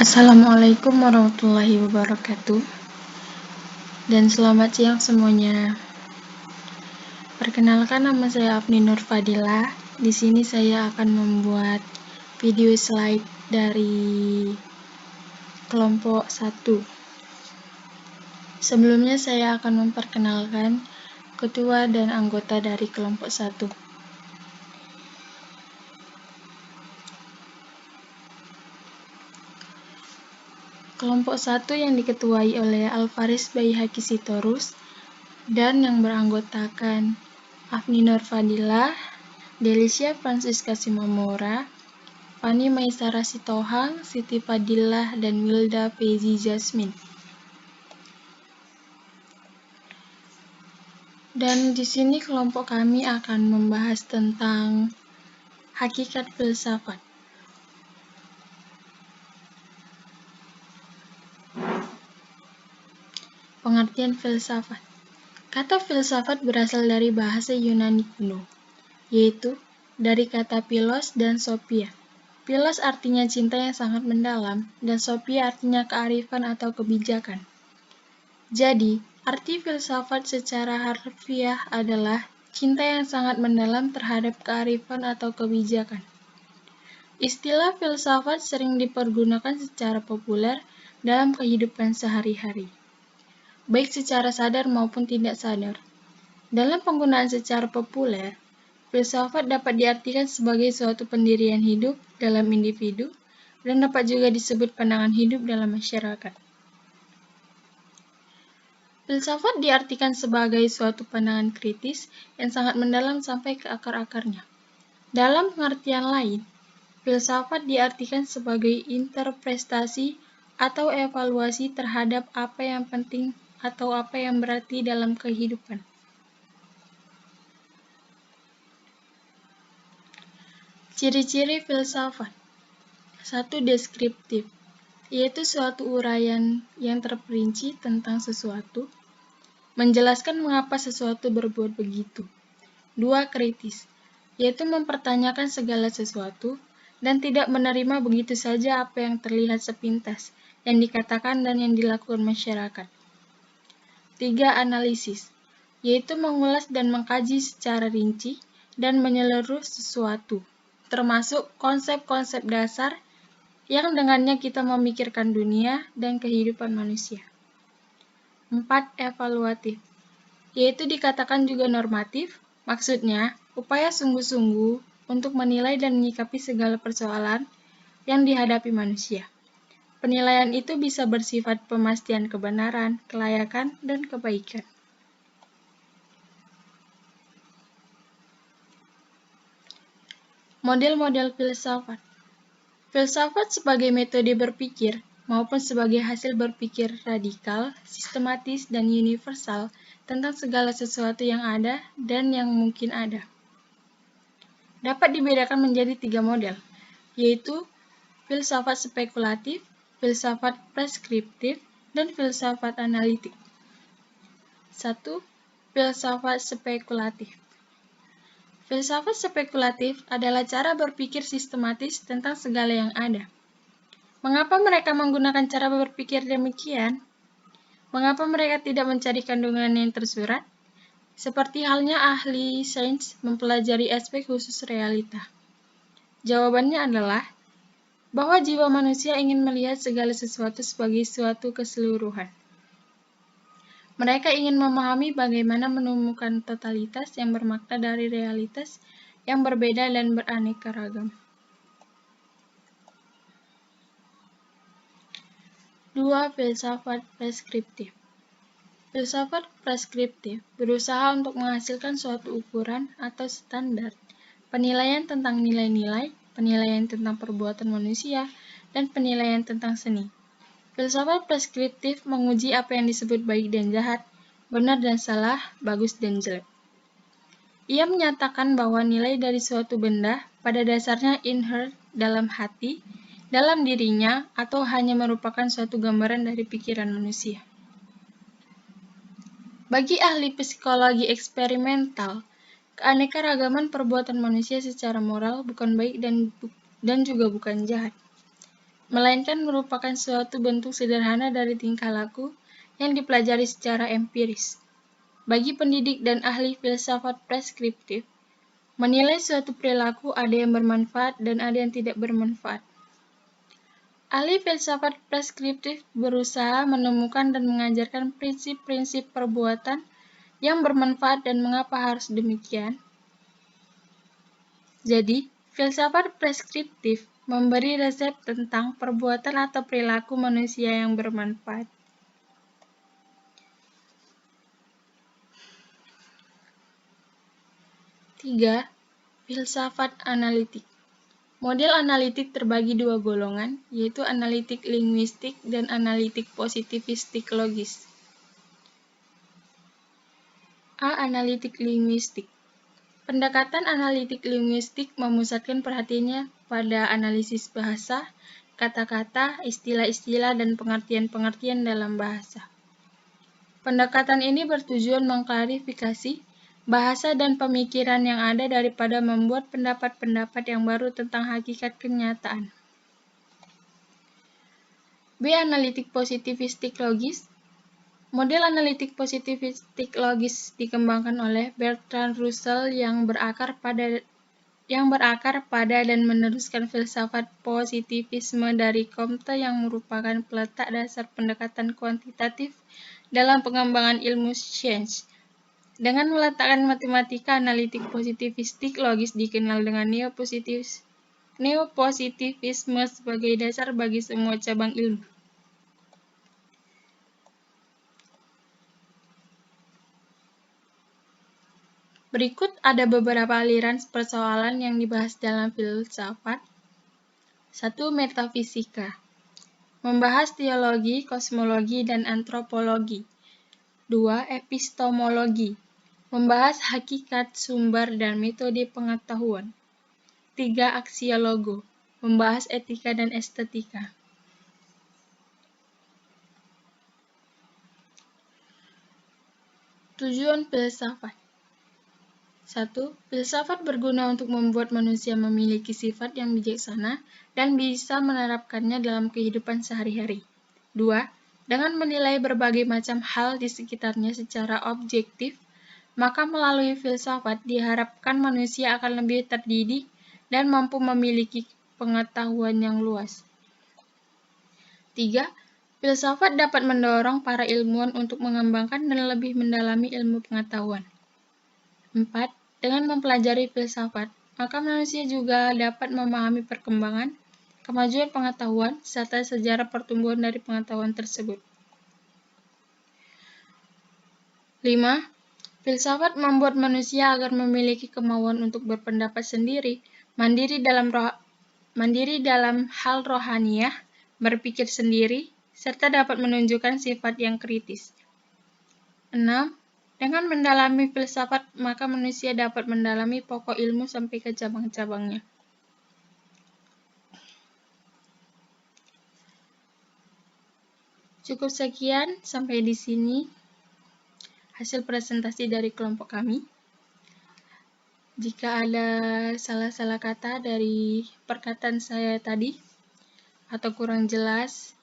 Assalamualaikum warahmatullahi wabarakatuh, dan selamat siang semuanya. Perkenalkan, nama saya Afni Nur Fadila. Di sini saya akan membuat video slide dari kelompok 1. Sebelumnya saya akan memperkenalkan ketua dan anggota dari kelompok 1. Kelompok 1 yang diketuai oleh Alvaris Baihaqi Sitorus dan yang beranggotakan Afni Nur Fadila, Delicia Francisca Simamora, Fani Maisara Sitohang, Siti Fadilah, dan Wilda Feizi Jasmine. Dan di sini kelompok kami akan membahas tentang hakikat filsafat. Pengertian filsafat. Kata filsafat berasal dari bahasa Yunani kuno, yaitu dari kata philos dan sophia. Philos artinya cinta yang sangat mendalam, dan sophia artinya kearifan atau kebijakan. Jadi, arti filsafat secara harfiah adalah cinta yang sangat mendalam terhadap kearifan atau kebijakan. Istilah filsafat sering dipergunakan secara populer dalam kehidupan sehari-hari, baik secara sadar maupun tidak sadar. Dalam penggunaan secara populer, filsafat dapat diartikan sebagai suatu pendirian hidup dalam individu dan dapat juga disebut pandangan hidup dalam masyarakat. Filsafat diartikan sebagai suatu pandangan kritis yang sangat mendalam sampai ke akar-akarnya. Dalam pengertian lain, filsafat diartikan sebagai interpretasi atau evaluasi terhadap apa yang penting atau apa yang berarti dalam kehidupan. Ciri-ciri filsafat. 1. Deskriptif, yaitu suatu uraian yang terperinci tentang sesuatu, menjelaskan mengapa sesuatu berbuat begitu. 2. Kritis, yaitu mempertanyakan segala sesuatu dan tidak menerima begitu saja apa yang terlihat sepintas, yang dikatakan dan yang dilakukan masyarakat. 3. Analisis, yaitu mengulas dan mengkaji secara rinci dan menyeluruh sesuatu, termasuk konsep-konsep dasar yang dengannya kita memikirkan dunia dan kehidupan manusia. 4. Evaluatif, yaitu dikatakan juga normatif, maksudnya upaya sungguh-sungguh untuk menilai dan menyikapi segala persoalan yang dihadapi manusia. Penilaian itu bisa bersifat pemastian kebenaran, kelayakan, dan kebaikan. Model-model filsafat. Filsafat sebagai metode berpikir maupun sebagai hasil berpikir radikal, sistematis, dan universal tentang segala sesuatu yang ada dan yang mungkin ada. Dapat dibedakan menjadi 3 model, yaitu filsafat spekulatif, filsafat preskriptif, dan filsafat analitik. 1. Filsafat spekulatif. Filsafat spekulatif adalah cara berpikir sistematis tentang segala yang ada. Mengapa mereka menggunakan cara berpikir demikian? Mengapa mereka tidak mencari kandungan yang tersurat? Seperti halnya ahli sains mempelajari aspek khusus realita. Jawabannya adalah bahwa jiwa manusia ingin melihat segala sesuatu sebagai suatu keseluruhan. Mereka ingin memahami bagaimana menemukan totalitas yang bermakna dari realitas yang berbeda dan beraneka ragam. 2. Filsafat preskriptif. Filsafat preskriptif berusaha untuk menghasilkan suatu ukuran atau standar penilaian tentang nilai-nilai, penilaian tentang perbuatan manusia, dan penilaian tentang seni. Filsafat preskriptif menguji apa yang disebut baik dan jahat, benar dan salah, bagus dan jelek. Ia menyatakan bahwa nilai dari suatu benda pada dasarnya inherent dalam hati, dalam dirinya, atau hanya merupakan suatu gambaran dari pikiran manusia. Bagi ahli psikologi eksperimental, keanekaragaman perbuatan manusia secara moral bukan baik dan juga bukan jahat. melainkan merupakan suatu bentuk sederhana dari tingkah laku yang dipelajari secara empiris. Bagi pendidik dan ahli filsafat preskriptif, menilai suatu perilaku ada yang bermanfaat dan ada yang tidak bermanfaat. Ahli filsafat preskriptif berusaha menemukan dan mengajarkan prinsip-prinsip perbuatan yang bermanfaat dan mengapa harus demikian. Jadi, filsafat preskriptif memberi resep tentang perbuatan atau perilaku manusia yang bermanfaat. Tiga, filsafat analitik. Model analitik terbagi dua golongan, yaitu analitik linguistik dan analitik positivistik logis. A. Analitik linguistik. Pendekatan analitik linguistik memusatkan perhatiannya pada analisis bahasa, kata-kata, istilah-istilah, dan pengertian-pengertian dalam bahasa. Pendekatan ini bertujuan mengklarifikasi bahasa dan pemikiran yang ada daripada membuat pendapat-pendapat yang baru tentang hakikat kenyataan. B. Analitik positivistik logis. Model analitik positivistik logis dikembangkan oleh Bertrand Russell yang berakar pada dan meneruskan filsafat positivisme dari Comte yang merupakan peletak dasar pendekatan kuantitatif dalam pengembangan ilmu sains. Dengan meletakkan matematika analitik positivistik logis dikenal dengan neopositivisme sebagai dasar bagi semua cabang ilmu. Berikut ada beberapa aliran persoalan yang dibahas dalam filsafat. 1. Metafisika. Membahas teologi, kosmologi, dan antropologi. 2. Epistemologi. Membahas hakikat, sumber, dan metode pengetahuan. 3. Aksiologo. Membahas etika dan estetika. Tujuan filsafat. 1. Filsafat berguna untuk membuat manusia memiliki sifat yang bijaksana dan bisa menerapkannya dalam kehidupan sehari-hari. 2. Dengan menilai berbagai macam hal di sekitarnya secara objektif, maka melalui filsafat diharapkan manusia akan lebih terdidik dan mampu memiliki pengetahuan yang luas. 3. Filsafat dapat mendorong para ilmuwan untuk mengembangkan dan lebih mendalami ilmu pengetahuan. 4. Dengan mempelajari filsafat, maka manusia juga dapat memahami perkembangan, kemajuan pengetahuan, serta sejarah pertumbuhan dari pengetahuan tersebut. 5. Filsafat membuat manusia agar memiliki kemauan untuk berpendapat sendiri, mandiri dalam hal rohaniah, berpikir sendiri, serta dapat menunjukkan sifat yang kritis. 6. Dengan mendalami filsafat, maka manusia dapat mendalami pokok ilmu sampai ke cabang-cabangnya. Cukup sekian, sampai di sini hasil presentasi dari kelompok kami. Jika ada salah-salah kata dari perkataan saya tadi, atau kurang jelas,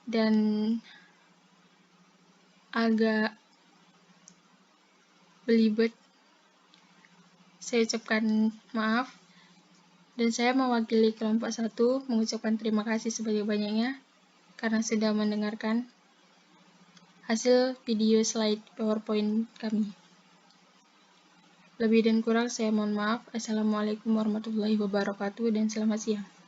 dan agak belibet, saya ucapkan maaf, dan saya mewakili kelompok 1 mengucapkan terima kasih sebanyak-banyaknya karena sudah mendengarkan hasil video slide PowerPoint kami. Lebih dan kurang saya mohon maaf. Assalamualaikum warahmatullahi wabarakatuh dan selamat siang.